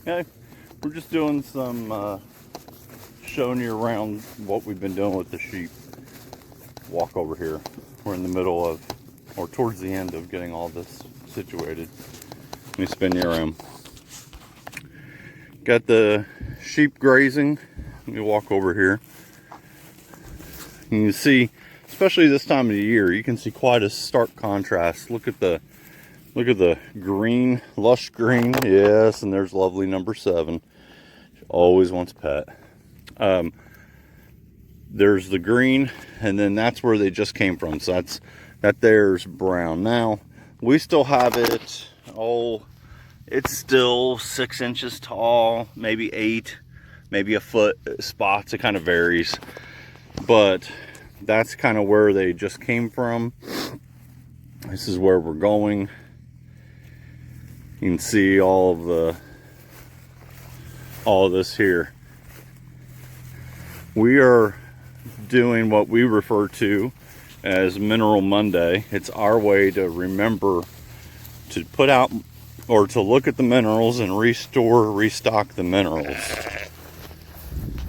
Okay, we're just doing some showing you around what we've been doing with the sheep. Walk over here. We're in the middle of, or towards the end of getting all this situated. Let me spin you around. Got the sheep grazing. Let me walk over here. You can see, especially this time of the year, you can see quite a stark contrast. Look at the green, lush green. Yes, and there's lovely number 7. She always wants pet. There's the green, and then that's where they just came from. So that there's brown. Now we still have it. Oh, it's still 6 inches tall, maybe 8, maybe a foot spots. It kind of varies, but that's kind of where they just came from. This is where we're going. You can see all of this here. We are doing what we refer to as Mineral Monday. It's our way to remember to put out or to look at the minerals and restock the minerals.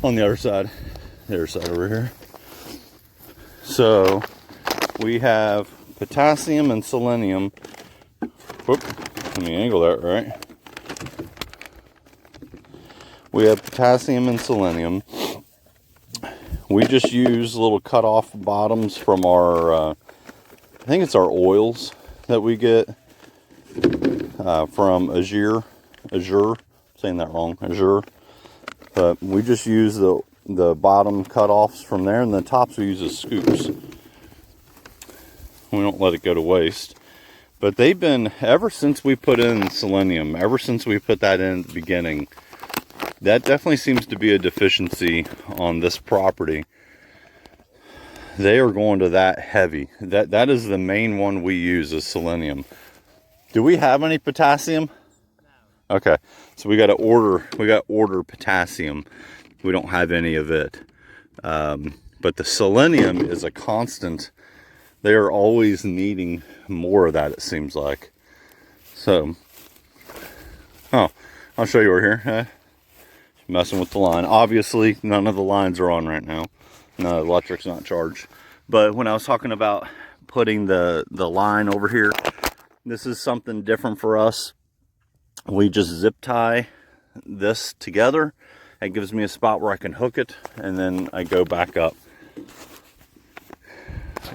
On the other side over here. So we have potassium and selenium. Whoop, let me angle that right. We have potassium and selenium. We just use little cut off bottoms from our, I think it's our oils that we get from Azure, saying that wrong, Azure. But we just use the bottom cut-offs from there, and the tops we use as scoops. We don't let it go to waste. But they've been, ever since we put in selenium, ever since we put that in at the beginning, that definitely seems to be a deficiency on this property. They are going to that heavy. That is the main one we use is selenium. Do we have any potassium? No. Okay, so we got to order potassium. We don't have any of it. But the selenium is a constant. They are always needing more of that, it seems like. So, I'll show you over here. Messing with the line. Obviously, none of the lines are on right now. No, electric's not charged. But when I was talking about putting the line over here, this is something different for us. We just zip tie this together. It gives me a spot where I can hook it, and then I go back up.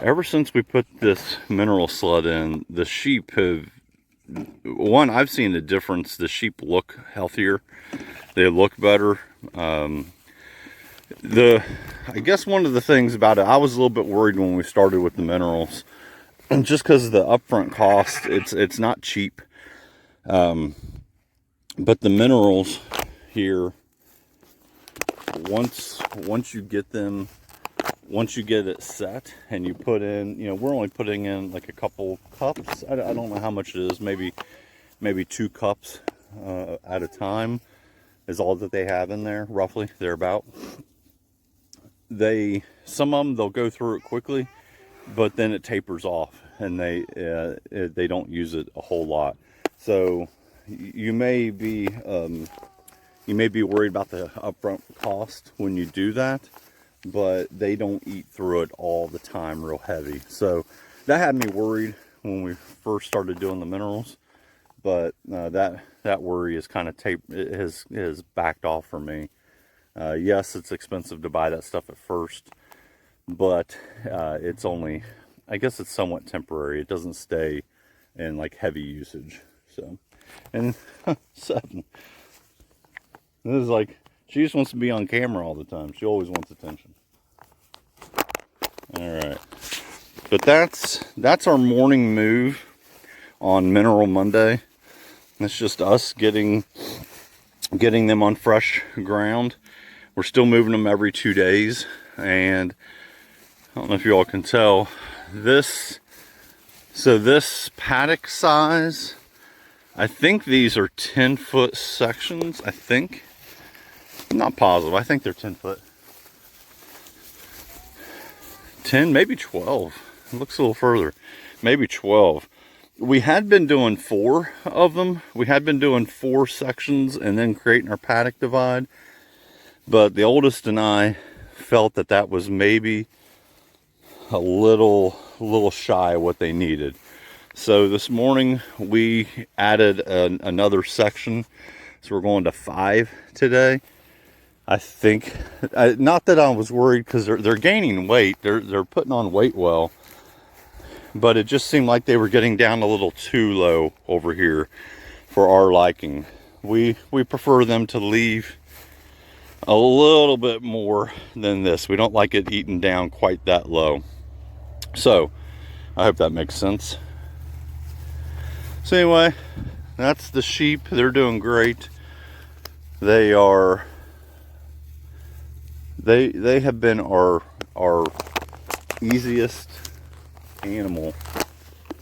Ever since we put this mineral sled in, the sheep have, I've seen a difference. The sheep look healthier. They look better. I guess one of the things about it, I was a little bit worried when we started with the minerals, and just because of the upfront cost, it's not cheap. But the minerals here, once you get them, once you get it set and you put in, we're only putting in like a couple cups. I don't know how much it is. Maybe 2 cups at a time is all that they have in there, roughly. They're about. Some of them, they'll go through it quickly, but then it tapers off, and they don't use it a whole lot. So you may be worried about the upfront cost when you do that, but they don't eat through it all the time real heavy. So that had me worried when we first started doing the minerals, but that worry is kind of has backed off for me. Yes, it's expensive to buy that stuff at first, but it's only, I guess it's somewhat temporary. It doesn't stay in like heavy usage. So, and 7. This is like, she just wants to be on camera all the time. She always wants attention. All right, but that's our morning move on Mineral Monday. It's just us getting them on fresh ground. We're still moving them every 2 days, and I don't know if you all can tell this. So this paddock size, I think these are 10-foot sections. I think. I'm not positive. I think they're 10 foot. 10, maybe 12. It looks a little further. Maybe 12. We had been doing 4 of them. We had been doing 4 sections and then creating our paddock divide. But the oldest and I felt that that was maybe a little shy of what they needed. So this morning we added another section. So we're going to 5 today. I think, not that I was worried, because they're gaining weight. They're putting on weight well. But it just seemed like they were getting down a little too low over here for our liking. We prefer them to leave a little bit more than this. We don't like it eaten down quite that low. So I hope that makes sense. So anyway, that's the sheep. They're doing great. They have been our easiest animal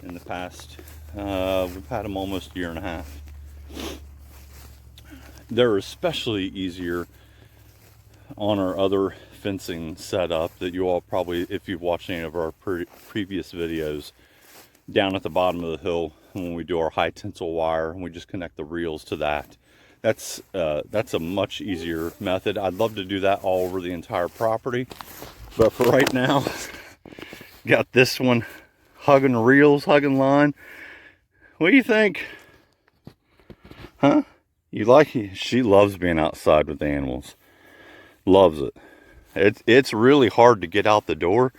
in the past. We've had them almost a year and a half. They're especially easier on our other fencing setup that you all probably, if you've watched any of our previous videos, down at the bottom of the hill when we do our high tensile wire and we just connect the reels to that. That's a much easier method. I'd love to do that all over the entire property, but for right now, got this one hugging reels, hugging line. What do you think? Huh? You like it? She loves being outside with the animals. Loves it. It's really hard to get out the door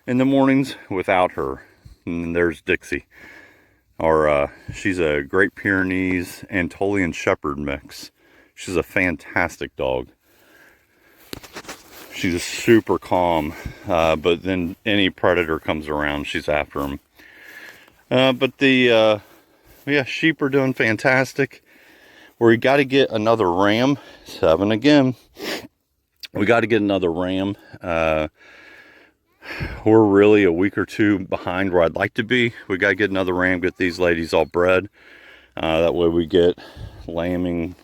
in the mornings without her. And there's Dixie. She's a Great Pyrenees Anatolian Shepherd mix. She's a fantastic dog. She's super calm, but then any predator comes around, she's after them. But the sheep are doing fantastic. We got to get another ram. 7 again. We got to get another ram. We're really a week or 2 behind where I'd like to be. We got to get another ram, get these ladies all bred. That way we get lambing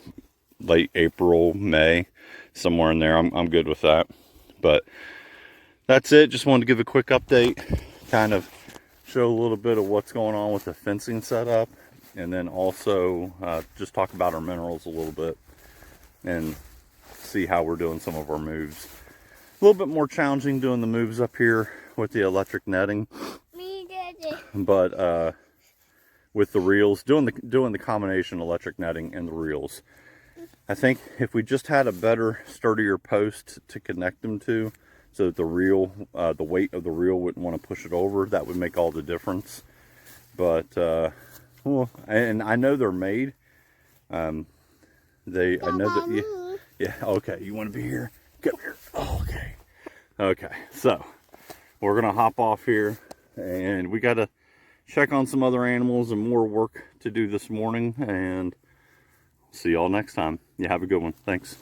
late April, May, somewhere in there. I'm good with that. But that's it. Just wanted to give a quick update, kind of show a little bit of what's going on with the fencing setup, and then also just talk about our minerals a little bit and see how we're doing some of our moves. A little bit more challenging doing the moves up here with the electric netting, but with the reels, doing the combination electric netting and the reels. I think if we just had a better, sturdier post to connect them to, so that the reel, the weight of the reel wouldn't want to push it over, that would make all the difference. But well, and I know they're made. I know that. Yeah. Okay. You want to be here? Come here. Oh, okay. Okay. So we're gonna hop off here, and we got to check on some other animals and more work to do this morning. And see y'all next time. You have a good one. Thanks.